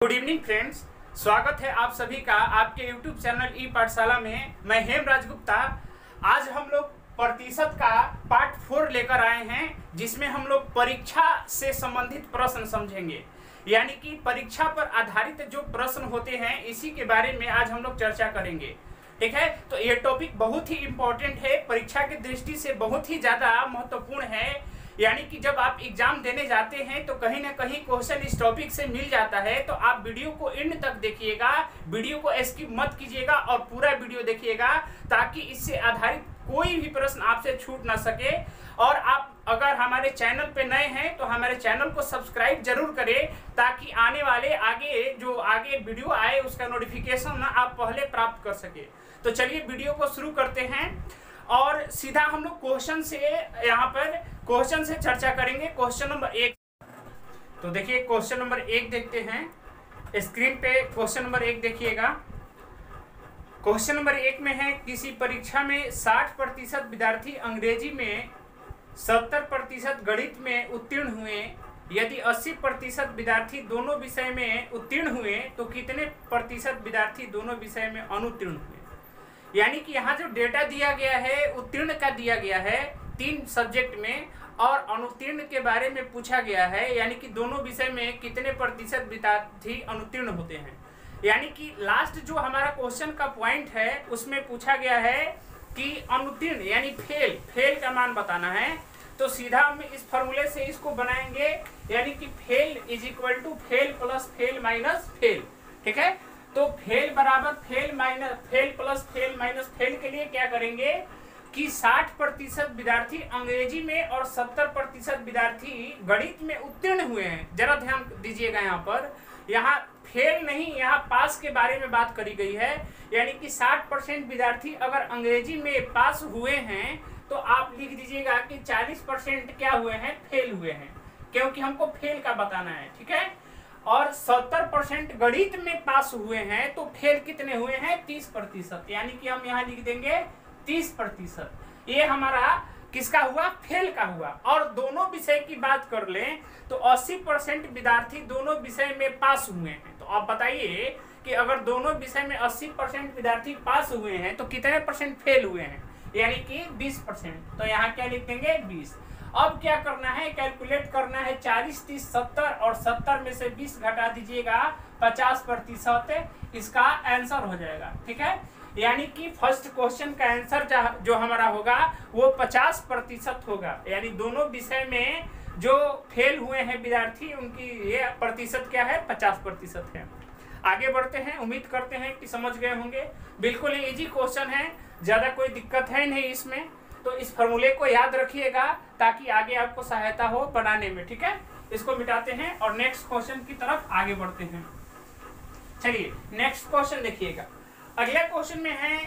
Good evening friends, स्वागत है आप सभी का आपके YouTube चैनल ई पाठशाला में। मैं हेमराज गुप्ता। आज हम लोग प्रतिशत का पार्ट 4 लेकर आए हैं, जिसमें हम लोग परीक्षा से संबंधित प्रश्न समझेंगे। यानी कि परीक्षा पर आधारित जो प्रश्न होते हैं, इसी के बारे में आज हम लोग चर्चा करेंगे। ठीक है, तो ये टॉपिक बहुत ही इम्पोर्टेंट है, परीक्षा की दृष्टि से बहुत ही ज़्यादा महत्वपूर्ण है। यानी कि जब आप एग्जाम देने जाते हैं तो कहीं ना कहीं क्वेश्चन इस टॉपिक से मिल जाता है। तो आप वीडियो को एंड तक देखिएगा, वीडियो को स्किप मत कीजिएगा और पूरा वीडियो देखिएगा, ताकि इससे आधारित कोई भी प्रश्न आपसे छूट ना सके। और आप अगर हमारे चैनल पे नए हैं तो हमारे चैनल को सब्सक्राइब जरूर करें, ताकि आने वाले आगे वीडियो आए उसका नोटिफिकेशन ना आप पहले प्राप्त कर सके। तो चलिए वीडियो को शुरू करते हैं और सीधा हम लोग क्वेश्चन से क्वेश्चन से चर्चा करेंगे। Question number 1। तो देखिए क्वेश्चन नंबर 1 देखते हैं। स्क्रीन पे क्वेश्चन नंबर 1 देखिएगा। क्वेश्चन नंबर 1 में है, किसी परीक्षा में 60% विद्यार्थी अंग्रेजी में, 70% गणित में उत्तीर्ण हुए। यदि 80% विद्यार्थी दोनों विषय में उत्तीर्ण हुए तो कितने प्रतिशत विद्यार्थी दोनों विषय में अनुत्तीर्ण हुए। यानी कि यहाँ जो डेटा दिया गया है, उत्तीर्ण का दिया गया है 3 सब्जेक्ट में, और अनुत्तीर्ण के बारे में पूछा गया है। यानी कि दोनों विषय में कितने प्रतिशत विद्यार्थी अनुत्तीर्ण होते हैं। यानी कि लास्ट जो हमारा क्वेश्चन का पॉइंट है, उसमें पूछा गया है कि अनुत्तीर्ण यानी फेल का मान बताना है। तो सीधा हम इस फॉर्मूले से इसको बनाएंगे, यानी कि fail is equal to fail plus fail minus fail. ठीक है, तो फेल बराबर fail minus fail plus fail minus fail के लिए क्या करेंगे कि 60% विद्यार्थी अंग्रेजी में और 70% विद्यार्थी गणित में उत्तीर्ण हुए हैं। जरा ध्यान दीजिएगा, यहाँ फेल नहीं, यहाँ पास के बारे में बात करी गई है। यानी कि 60% विद्यार्थी अगर अंग्रेजी में पास हुए हैं तो आप लिख दीजिएगा कि 40% क्या हुए हैं, फेल हुए हैं, क्योंकि हमको फेल का बताना है। ठीक है, और 70% गणित में पास हुए हैं तो फेल कितने हुए हैं, 30%। यानी कि हम यहाँ लिख देंगे 30%। ये हमारा किसका हुआ, फेल का हुआ। और दोनों विषय की बात कर लें तो 80% विद्यार्थी दोनों विषय में पास हुए हैं। तो आप बताइए कि अगर दोनों विषय में 80% विद्यार्थी पास हुए हैं तो कितने परसेंट फेल हुए हैं, यानी कि 20%। तो यहाँ क्या लिख देंगे, 20। अब क्या करना है, कैलकुलेट करना है 40, 30, 70 और 70 में से 20 घटा दीजिएगा, 50%। इसका आंसर हो जाएगा। ठीक है, यानी कि फर्स्ट क्वेश्चन का आंसर जो हमारा होगा वो 50% होगा। यानी दोनों विषय में जो फेल हुए हैं विद्यार्थी, उनकी ये प्रतिशत क्या है, 50% है। आगे बढ़ते हैं, उम्मीद करते हैं कि समझ गए होंगे। बिल्कुल इजी क्वेश्चन है, ज़्यादा कोई दिक्कत है नहीं इसमें। तो इस फॉर्मूले को याद रखिएगा ताकि आगे आपको सहायता हो बनाने में। ठीक है, इसको मिटाते हैं और नेक्स्ट क्वेश्चन की तरफ आगे बढ़ते हैं। चलिए नेक्स्ट क्वेश्चन देखिएगा। अगला क्वेश्चन में है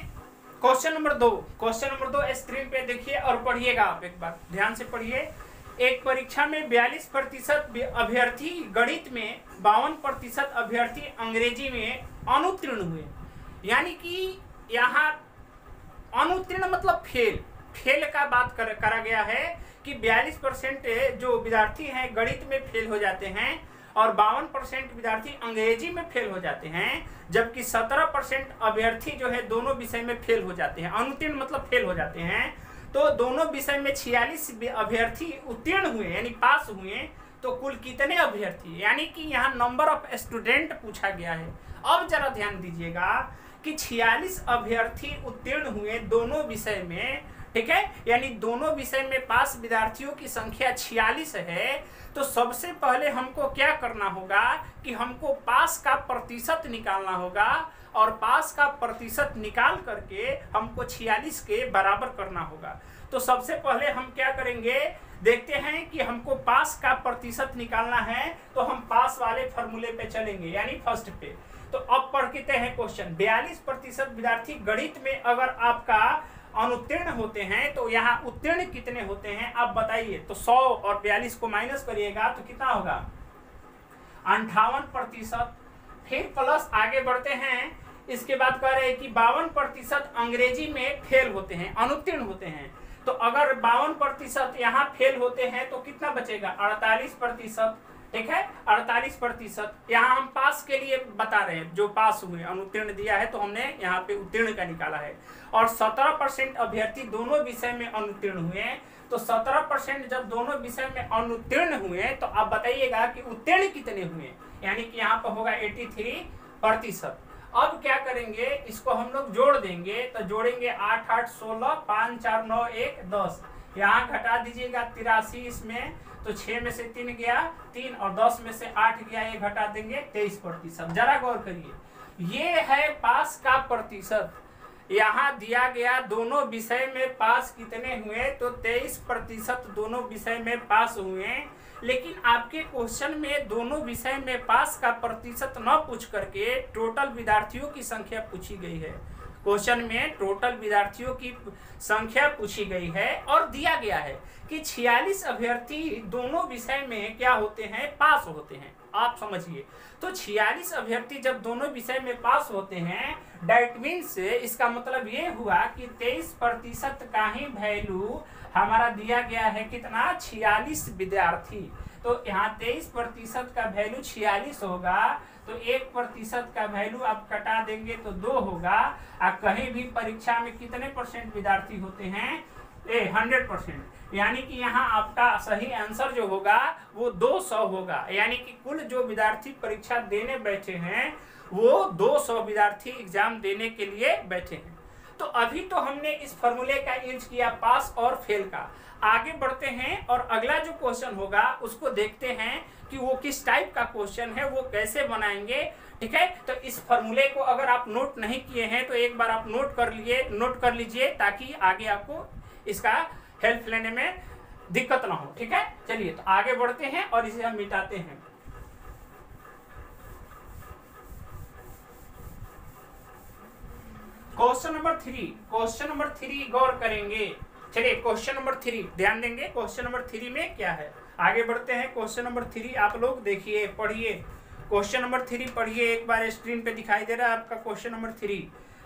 question number 2। Question number 2 screen पे देखिए और पढ़िएगा, आप एक बार ध्यान से पढ़िए। एक परीक्षा में 42% अभ्यर्थी गणित में, 52% अभ्यर्थी अंग्रेजी में अनुत्तीर्ण हुए। यानी कि यहाँ अनुत्तीर्ण मतलब फेल का बात करा गया है कि 42% जो विद्यार्थी हैं गणित में फेल हो जाते हैं और 52% विद्यार्थी अंग्रेजी में फेल हो जाते हैं, जबकि 17% अभ्यर्थी जो है दोनों विषय में फेल हो जाते हैं। अनुत्तीर्ण मतलब फेल हो जाते हैं। तो दोनों विषय में 46 अभ्यर्थी उत्तीर्ण हुए यानी पास हुए। तो कुल कितने अभ्यर्थी, यानी कि यहाँ नंबर ऑफ स्टूडेंट पूछा गया है। अब जरा ध्यान दीजिएगा कि 46 अभ्यर्थी उत्तीर्ण हुए दोनों विषय में। ठीक है, यानी दोनों विषय में पास विद्यार्थियों की संख्या 46 है। तो सबसे पहले हमको क्या करना होगा कि हमको पास का प्रतिशत निकालना होगा, और पास का प्रतिशत निकाल करके हमको 46 के बराबर करना होगा। तो सबसे पहले हम क्या करेंगे, देखते हैं कि हमको पास का प्रतिशत निकालना है। तो हम पास वाले फॉर्मूले पे चलेंगे, यानी फर्स्ट पे। तो अब पढ़ते हैं क्वेश्चन। 42% विद्यार्थी गणित में अगर आपका अनुत्तीर्ण होते हैं तो यहाँ उत्तीर्ण कितने होते हैं आप बताइए। तो 100 और 42 को माइनस करिएगा तो कितना होगा, 58%। फिर प्लस आगे बढ़ते हैं, इसके बाद कह रहे हैं कि 52% अंग्रेजी में फेल होते हैं, अनुत्तीर्ण होते हैं। तो अगर 52% यहाँ फेल होते हैं तो कितना बचेगा, 48%। ठीक है 48%। यहाँ हम पास के लिए बता रहे हैं, जो पास हुए, अनुत्तीर्ण दिया है तो हमने यहाँ पे उत्तीर्ण का निकाला है। और 17% अभ्यर्थी दोनों विषय में अनुत्तीर्ण हुए। तो 17% जब दोनों विषय में अनुत्तीर्ण हुए तो आप बताइएगा कि उत्तीर्ण कितने हुए, यानी कि यहाँ पर होगा 83%। अब क्या करेंगे, इसको हम लोग जोड़ देंगे, तो जोड़ेंगे 8 8 16 5 4 9 1 10, यहाँ घटा दीजिएगा 83, इसमें तो 6 में से 3 गया 3 और 10 में से 8 गया, ये घटा देंगे 23%। जरा गौर करिए, ये है पास का प्रतिशत। यहाँ दिया गया दोनों विषय में पास कितने हुए, तो 23% दोनों विषय में पास हुए। लेकिन आपके क्वेश्चन में दोनों विषय में पास का प्रतिशत न पूछ करके टोटल विद्यार्थियों की संख्या पूछी गई है। क्वेश्चन में टोटल विद्यार्थियों की संख्या पूछी गई है और दिया गया है कि 46 अभ्यर्थी दोनों विषय में क्या होते हैं, पास होते हैं। आप समझिए, तो 46 अभ्यर्थी जब दोनों विषय में पास होते हैं, दैट मीन्स इसका मतलब ये हुआ कि 23% का ही वैल्यू हमारा दिया गया है, कितना 46 विद्यार्थी। तो यहाँ 23% का वैल्यू 46 होगा, तो 1% का वैल्यू आप कटा देंगे तो 2 होगा। आप कहीं भी परीक्षा में कितने परसेंट विद्यार्थी होते हैं, 100%, यानी कि यहाँ आपका सही आंसर जो होगा वो 200 होगा। यानी कि कुल जो विद्यार्थी परीक्षा देने बैठे हैं वो 200 विद्यार्थी एग्जाम देने के लिए बैठे हैं। तो अभी तो हमने इस फॉर्मूले का यूज किया पास और फेल का। आगे बढ़ते हैं और अगला जो क्वेश्चन होगा उसको देखते हैं कि वो किस टाइप का क्वेश्चन है, वो कैसे बनाएंगे। ठीक है, तो इस फॉर्मूले को अगर आप नोट नहीं किए हैं तो एक बार आप नोट कर लीजिए ताकि आगे आपको इसका हेल्प लेने में दिक्कत ना हो। ठीक है, चलिए तो आगे बढ़ते हैं और इसे हम मिटाते हैं। क्वेश्चन नंबर 3 गौर करेंगे। चलिए क्वेश्चन नंबर 3 ध्यान देंगे, क्वेश्चन नंबर 3 में क्या है। आगे बढ़ते हैं। क्वेश्चन नंबर 3 आप लोग देखिए, पढ़िए। क्वेश्चन नंबर 3 पढ़िए, एक बार स्क्रीन पे दिखाई दे रहा है आपका क्वेश्चन नंबर 3।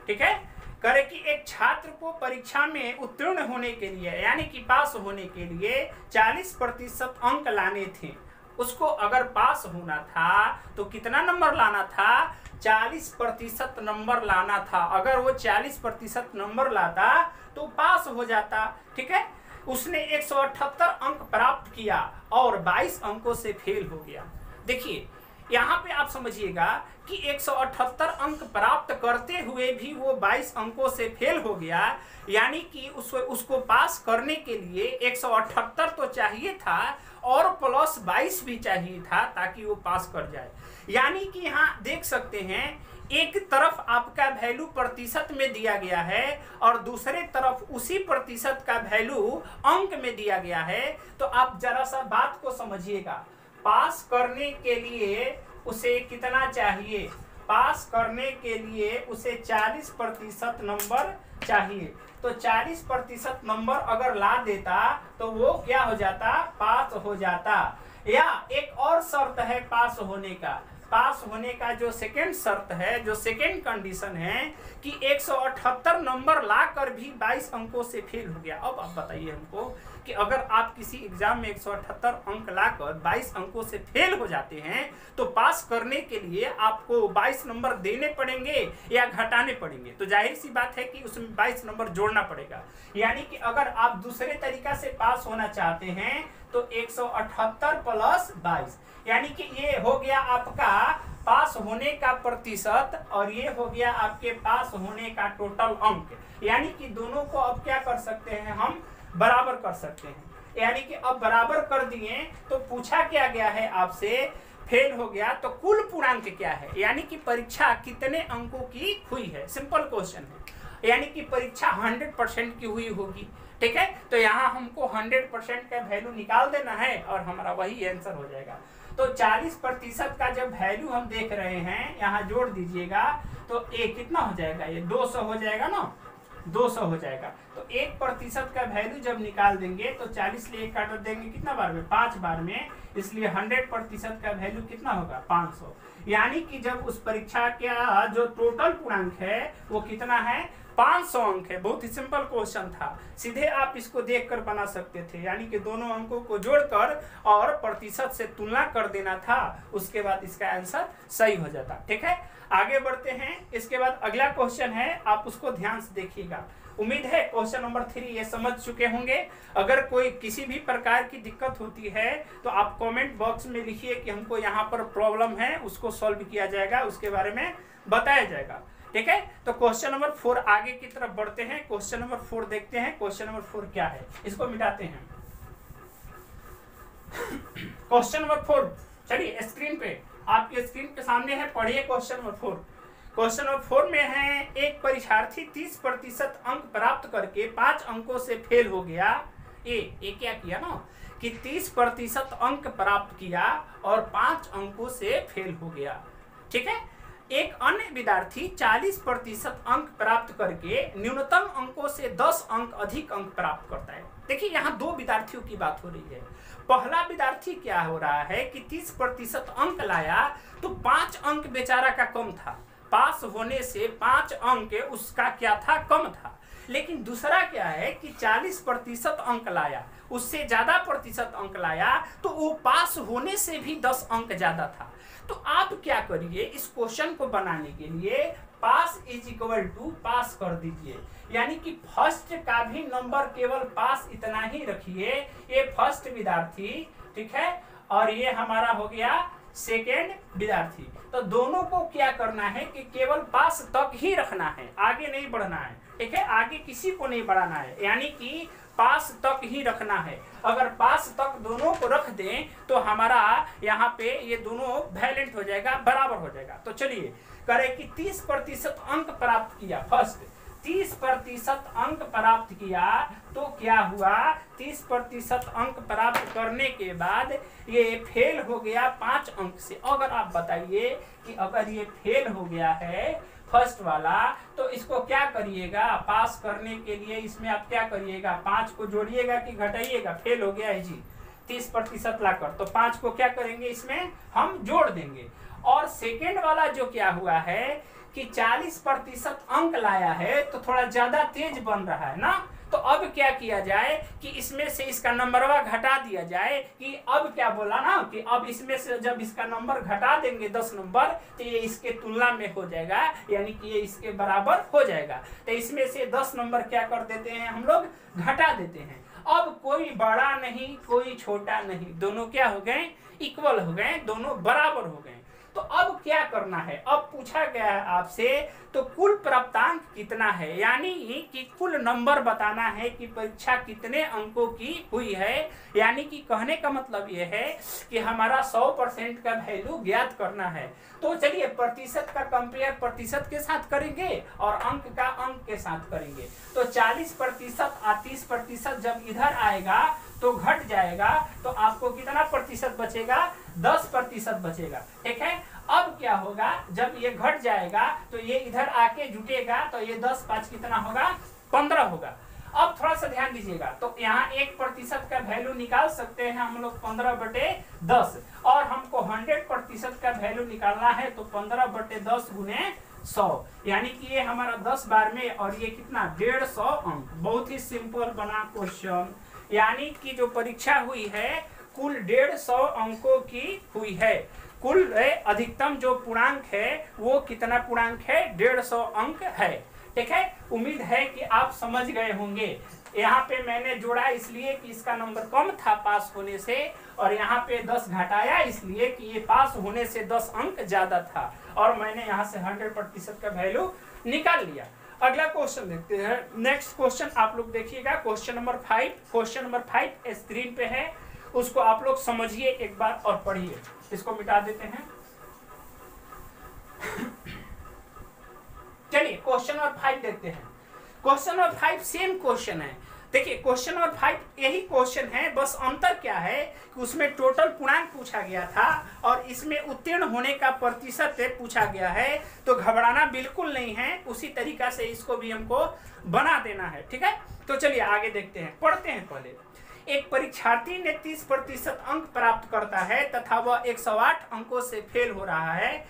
ठीक है, करे कि एक छात्र को परीक्षा में उत्तीर्ण होने के लिए, यानी कि पास होने के लिए 40% अंक लाने थे। उसको अगर पास होना था तो कितना नंबर लाना था, 40% नंबर लाना था। अगर वो 40% नंबर लाता तो पास हो जाता। ठीक है, उसने 178 अंक प्राप्त किया और 22 अंकों से फेल हो गया। देखिए यहाँ पे आप समझिएगा कि 178 अंक प्राप्त करते हुए भी वो 22 अंकों से फेल हो गया, यानी कि उसको पास करने के लिए 178 तो चाहिए था और प्लस 22 भी चाहिए था ताकि वो पास कर जाए। यानी कि यहाँ देख सकते हैं, एक तरफ आपका वैल्यू प्रतिशत में दिया गया है और दूसरे तरफ उसी प्रतिशत का वैल्यू अंक में दिया गया है। तो आप जरा सा बात को समझिएगा, पास करने के लिए उसे कितना चाहिए, पास करने के लिए उसे 40% नंबर चाहिए। तो 40% नंबर अगर ला देता तो वो क्या हो जाता, पास हो जाता। या एक और शर्त है पास होने का, पास होने का जो सेकेंड शर्त है, जो सेकेंड कंडीशन है कि 178 नंबर लाकर भी 22 अंकों से फेल हो गया। अब आप बताइए हमको कि अगर आप किसी एग्जाम में 178 अंक लाकर 22 अंकों से फेल हो जाते हैं तो पास करने के लिए आपको 22 नंबर देने पड़ेंगे या घटाने पड़ेंगे। तो जाहिर सी बात है कि उसमें 22 नंबर जोड़ना पड़ेगा। यानी कि अगर आप दूसरे तरीका से पास होना चाहते हैं तो 178 प्लस 22, यानी कि ये हो गया आपका पास होने का प्रतिशत और ये हो गया आपके पास होने का टोटल अंक। यानी कि दोनों को अब क्या कर सकते हैं, हम बराबर कर सकते हैं। यानी कि अब बराबर कर दिए तो पूछा क्या गया है आपसे, फेल हो गया तो कुल पूर्णांक क्या है, यानी कि परीक्षा कितने अंकों की हुई है। सिंपल क्वेश्चन है, यानी कि परीक्षा 100% की हुई होगी। ठीक है, तो यहाँ हमको 100% का वैल्यू निकाल देना है और हमारा वही आंसर हो जाएगा। तो 40% का जब वैल्यू हम देख रहे हैं यहाँ जोड़ दीजिएगा तो ये कितना हो जाएगा, ये 200 हो जाएगा ना, 200 हो जाएगा। तो 1% का वैल्यू जब निकाल देंगे तो 40 लिए काट देंगे कितना बार में, 5 बार में, इसलिए 100% का वैल्यू कितना होगा, 500। यानी कि जब उस परीक्षा का जो टोटल पूर्णांक है वो कितना है, 500 अंक है। बहुत ही सिंपल क्वेश्चन था, सीधे आप इसको देखकर बना सकते थे, यानी कि दोनों अंकों को जोड़कर और प्रतिशत से तुलना कर देना था, उसके बाद इसका आंसर सही हो जाता। ठीक है, आगे बढ़ते हैं। इसके बाद अगला क्वेश्चन है, आप उसको ध्यान से देखिएगा। उम्मीद है क्वेश्चन नंबर 3 ये समझ चुके होंगे। अगर कोई किसी भी प्रकार की दिक्कत होती है तो आप कमेंट बॉक्स में लिखिए कि हमको यहाँ पर प्रॉब्लम है, उसको सॉल्व किया जाएगा, उसके बारे में बताया जाएगा। ठीक है, तो क्वेश्चन नंबर 4 आगे की तरफ बढ़ते हैं। क्वेश्चन नंबर 4 देखते हैं। क्वेश्चन नंबर 4 क्या है, इसको मिटाते हैं। क्वेश्चन नंबर 4 चलिए स्क्रीन पे, आपके स्क्रीन के सामने है, पढ़िए क्वेश्चन नंबर 4। क्वेश्चन नंबर 4 में है, एक परीक्षार्थी 30% अंक प्राप्त करके 5 अंकों से फेल हो गया। ये क्या किया ना कि 30% अंक प्राप्त किया और 5 अंकों से फेल हो गया। ठीक है, एक अन्य विद्यार्थी 40% अंक प्राप्त करके न्यूनतम अंकों से 10 अंक अधिक अंक प्राप्त करता है। देखिए यहाँ 2 विद्यार्थियों की बात हो रही है। पहला विद्यार्थी क्या हो रहा है कि 30% अंक लाया तो 5 अंक बेचारा का कम था, पास होने से 5 अंक उसका क्या था, कम था। लेकिन दूसरा क्या है कि 40% अंक लाया, उससे ज्यादा प्रतिशत अंक लाया, तो वो पास होने से भी 10 अंक ज्यादा था। तो आप क्या करिए, इस क्वेश्चन को बनाने के लिए पास इज इक्वल टू पास कर दीजिए, यानी कि फर्स्ट का भी नंबर केवल पास इतना ही रखिए। ये फर्स्ट विद्यार्थी, ठीक है, और ये हमारा हो गया सेकेंड विद्यार्थी। तो दोनों को क्या करना है कि केवल पास तक ही रखना है, आगे नहीं बढ़ना है। ठीक है, आगे किसी को नहीं बढ़ाना है, यानी कि पास तक ही रखना है। अगर पास तक दोनों को रख दें तो हमारा यहाँ पे ये दोनों वैलेंट हो जाएगा, बराबर हो जाएगा। तो चलिए करें कि 30% अंक प्राप्त किया, फर्स्ट 30% अंक प्राप्त किया तो क्या हुआ, 30% अंक प्राप्त करने के बाद ये फेल हो गया 5 अंक से। अगर आप बताइए कि अगर ये फेल हो गया है फर्स्ट वाला, तो इसको क्या करिएगा, पास करने के लिए इसमें आप क्या करिएगा, 5 को जोड़िएगा कि घटाइएगा, फेल हो गया है जी 30% लाकर, तो 5 को क्या करेंगे, इसमें हम जोड़ देंगे। और सेकेंड वाला जो क्या हुआ है कि 40% अंक लाया है तो थोड़ा ज्यादा तेज बन रहा है ना, तो अब क्या किया जाए कि इसमें से इसका नंबरवा घटा दिया जाए। कि अब क्या बोला ना कि अब इसमें से जब इसका नंबर घटा देंगे 10 नंबर तो ये इसके तुलना में हो जाएगा, यानी कि ये इसके बराबर हो जाएगा। तो इसमें से 10 नंबर क्या कर देते हैं, हम लोग घटा देते हैं। अब कोई बड़ा नहीं कोई छोटा नहीं, दोनों क्या हो गए, इक्वल हो गए, दोनों बराबर हो गए। तो अब क्या करना है, अब पूछा गया है आपसे तो कुल प्राप्तांक कितना है, यानी कि कुल नंबर बताना है कि परीक्षा कितने अंकों की हुई है। यानी कि कहने का मतलब ये है कि हमारा 100% का वैल्यू ज्ञात करना है। तो चलिए प्रतिशत का कंपेयर प्रतिशत के साथ करेंगे और अंक का अंक के साथ करेंगे। तो 40% और 30% जब इधर आएगा तो घट जाएगा, तो आपको कितना प्रतिशत बचेगा, 10% बचेगा। ठीक है, अब क्या होगा, जब ये घट जाएगा तो ये इधर आके जुटेगा, तो ये 10 5 कितना होगा, 15 होगा। अब थोड़ा सा ध्यान दीजिएगा, तो यहाँ 1% का वैल्यू निकाल सकते हैं हम लोग 15/10, और हमको 100% का वैल्यू निकालना है तो 15/10 गुने 100, यानी कि ये हमारा 10 बार में, और ये कितना 150 अंक। बहुत ही सिंपल बना क्वेश्चन, यानी कि जो परीक्षा हुई है कुल 150 अंकों की हुई है। कुल अधिकतम जो पूर्णांक है वो कितना पूर्णांक है, 150 अंक है। ठीक है, उम्मीद है कि आप समझ गए होंगे। यहाँ पे मैंने जोड़ा इसलिए कि इसका नंबर कम था पास होने से, और यहाँ पे 10 घटाया इसलिए कि ये पास होने से 10 अंक ज्यादा था, और मैंने यहाँ से 100% का वैल्यू निकाल लिया। अगला क्वेश्चन देखते हैं। नेक्स्ट क्वेश्चन आप लोग देखिएगा, question number 5। Question number 5 screen पे है, उसको आप लोग समझिए एक बार और पढ़िए। इसको मिटा देते हैं। चलिए क्वेश्चन नंबर 5 देखते हैं। क्वेश्चन नंबर 5 सेम क्वेश्चन है। देखिए क्वेश्चन नंबर 5 यही क्वेश्चन है, बस अंतर क्या है कि उसमें टोटल पूर्णांक पूछा गया था और इसमें उत्तीर्ण होने का प्रतिशत पूछा गया है। तो घबराना बिल्कुल नहीं है, उसी तरीका से इसको भी हमको बना देना है। ठीक है, तो चलिए आगे देखते हैं, पढ़ते हैं। पहले एक परीक्षार्थी ने 30% अंक प्राप्त करता है तथा वह 108 अंकों से फेल हो रहा है।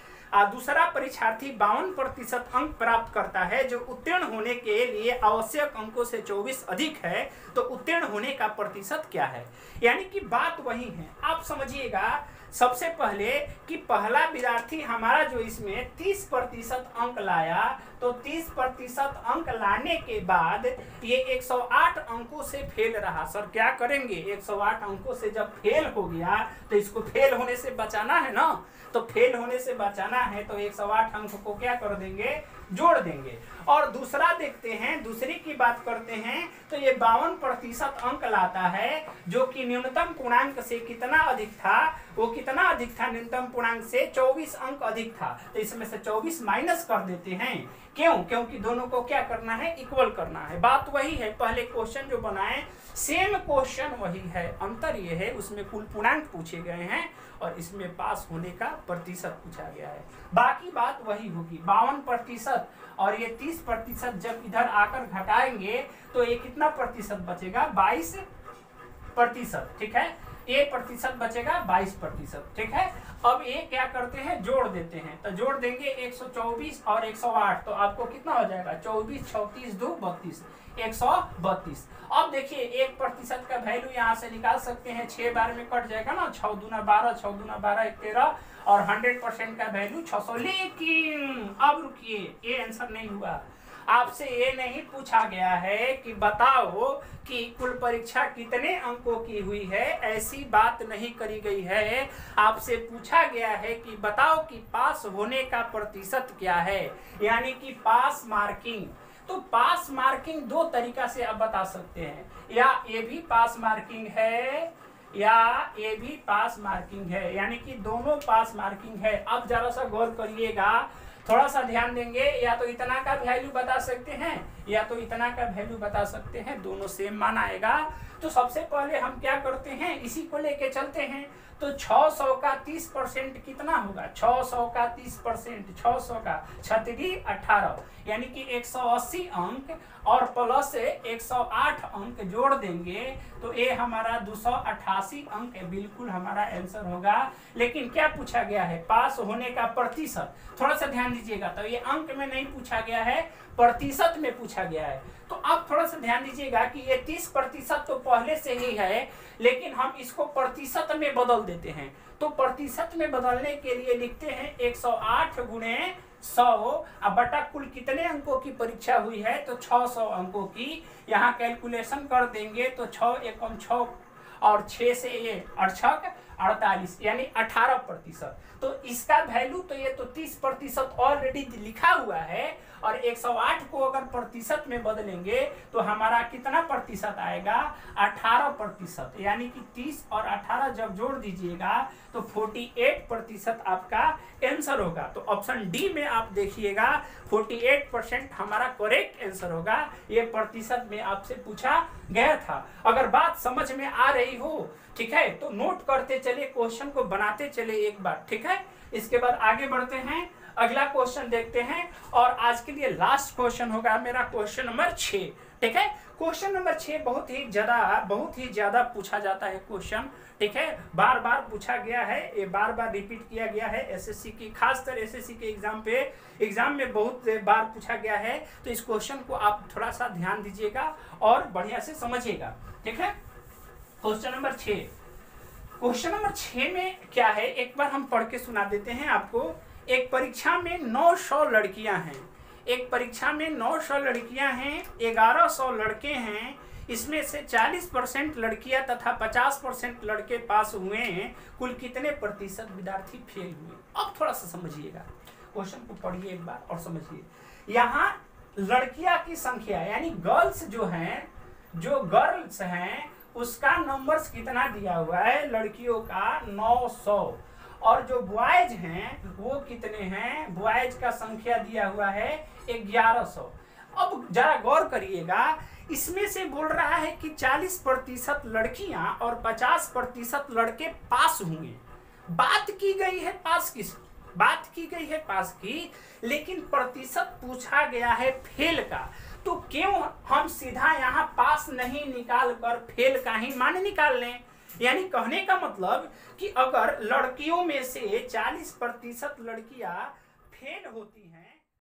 दूसरा परीक्षार्थी 52% अंक प्राप्त करता है, जो उत्तीर्ण होने के लिए आवश्यक अंकों से 24 अधिक है, तो उत्तीर्ण होने का प्रतिशत क्या है। यानी कि बात वही है। आप समझिएगा सबसे पहले कि पहला विद्यार्थी हमारा जो इसमें 30% अंक लाया, तो 30% अंक लाने के बाद ये 108 अंकों से फेल रहा। सर क्या करेंगे, 108 अंकों से जब फेल हो गया तो इसको फेल होने से बचाना है ना, तो फेल होने से बचाना है तो 108 अंक को क्या कर देंगे, जोड़ देंगे। और दूसरा देखते हैं, दूसरी की बात करते हैं, तो ये 52% अंक लाता है, जो कि न्यूनतम पूर्णांक से कितना अधिक था, वो कितना अधिक था, न्यूनतम पूर्णांक से 24 अंक अधिक था। तो इसमें से 24 माइनस कर देते हैं। क्यों? क्योंकि दोनों को क्या करना है, इक्वल करना है। बात वही है, पहले क्वेश्चन जो बनाए सेम क्वेश्चन वही है, अंतर ये है उसमें कुल पूर्णांक पूछे गए हैं और इसमें पास होने का प्रतिशत पूछा गया है। बाकी बात वही होगी, 52% और ये 30% जब इधर आकर घटाएंगे तो ये कितना प्रतिशत बचेगा, 22%। ठीक है, ये प्रतिशत बचेगा 22%। ठीक है, अब ये क्या करते हैं, जोड़ देते हैं। तो जोड़ देंगे 124 और 108, तो आपको कितना हो जाएगा, 24 34 2 32, 132। अब देखिए 1% का वैल्यू यहाँ से निकाल सकते हैं, 6 बार में कट जाएगा ना, 6 दूना 12, 6 दूना 12 13, और 100% का वैल्यू 600। लेकिन अब रुकिए, ये आंसर नहीं हुआ। आपसे ये नहीं पूछा गया है कि बताओ कि कुल परीक्षा कितने अंकों की हुई है, ऐसी बात नहीं करी गई है। आपसे पूछा गया है कि बताओ कि पास होने का प्रतिशत क्या है, यानी कि पास मार्किंग। तो पास मार्किंग दो तरीका से आप बता सकते हैं, या ये भी पास मार्किंग है या ये भी पास मार्किंग है, यानी कि दोनों पास मार्किंग है। अब जरा सा गौर करिएगा, थोड़ा सा ध्यान देंगे, या तो इतना का वैल्यू बता सकते हैं या तो इतना का वैल्यू बता सकते हैं, दोनों सेम मान आएगा। तो सबसे पहले हम क्या करते हैं, इसी को लेके चलते हैं। तो 600 का 30% कितना होगा, 600 का 30%, 600 का 36 18, यानी कि 180 अंक और प्लस 108 अंक जोड़ देंगे तो ये हमारा 288 अंक बिल्कुल हमारा आंसर होगा। लेकिन क्या पूछा गया है, पास होने का प्रतिशत। थोड़ा सा ध्यान दीजिएगा, तो ये अंक में नहीं पूछा गया है, प्रतिशत में पूछा गया है। तो अब थोड़ा सा ध्यान दीजिएगा कि ये 30% तो पहले से ही है, लेकिन हम इसको प्रतिशत में बदल देते हैं। तो प्रतिशत में बदलने के लिए लिखते हैं 108 गुणे 100 बटा कुल कितने अंकों की परीक्षा हुई है, तो 600 अंकों की। यहाँ कैलकुलेशन कर देंगे तो 6 एकम 6 और 6 से ये 48, यानी 18%। तो इसका वैल्यू तो ये तो 30% ऑलरेडी लिखा हुआ है, और 108 को अगर प्रतिशत में बदलेंगे तो हमारा कितना प्रतिशत आएगा, 18%। यानी कि 30 और 18 जब जोड़ दीजिएगा तो 48% आपका आंसर होगा। तो ऑप्शन डी में आप देखिएगा 48% हमारा करेक्ट आंसर होगा। ये प्रतिशत में आपसे पूछा गया था। अगर बात समझ में आ रही हो, ठीक है, तो नोट करते चलिए, क्वेश्चन को बनाते चले एक बार, ठीक है। इसके बाद आगे बढ़ते हैं, अगला क्वेश्चन देखते हैं, और आज के लिए लास्ट क्वेश्चन होगा मेरा क्वेश्चन नंबर 6, ठीक है। क्वेश्चन नंबर 6 बहुत ही ज्यादा पूछा जाता है क्वेश्चन, ठीक है, बार बार पूछा गया है, ये बार बार रिपीट किया गया है एसएससी की, खासकर एसएससी के एग्जाम में बहुत बार पूछा गया है। तो इस क्वेश्चन को आप थोड़ा सा ध्यान दीजिएगा और बढ़िया से समझिएगा, ठीक है। क्वेश्चन नंबर 6, क्वेश्चन नंबर 6 में क्या है, एक बार हम पढ़ के सुना देते हैं आपको। एक परीक्षा में 900 लड़कियां हैं, एक परीक्षा में 900 लड़कियां हैं, 1100 लड़के हैं, इसमें से 40% लड़कियां तथा 50% लड़के पास हुए हैं, कुल कितने प्रतिशत विद्यार्थी फेल हुए। अब थोड़ा सा समझिएगा, क्वेश्चन को पढ़िए एक बार और समझिए। यहाँ लड़कियां की संख्या यानी गर्ल्स जो गर्ल्स हैं उसका नंबर्स कितना दिया हुआ है, लड़कियों का 900, और जो बॉयज हैं वो कितने हैं, बॉयज का संख्या दिया हुआ है 1100। अब जरा गौर करिएगा, इसमें से बोल रहा है कि 40% लड़कियां और 50% लड़के पास हुए। बात की गई है पास की, लेकिन प्रतिशत पूछा गया है फेल का। तो क्यों हम सीधा यहाँ पास नहीं निकाल कर फेल का ही मान निकाल लें। यानी कहने का मतलब कि अगर लड़कियों में से 40% लड़कियां फेल होती हैं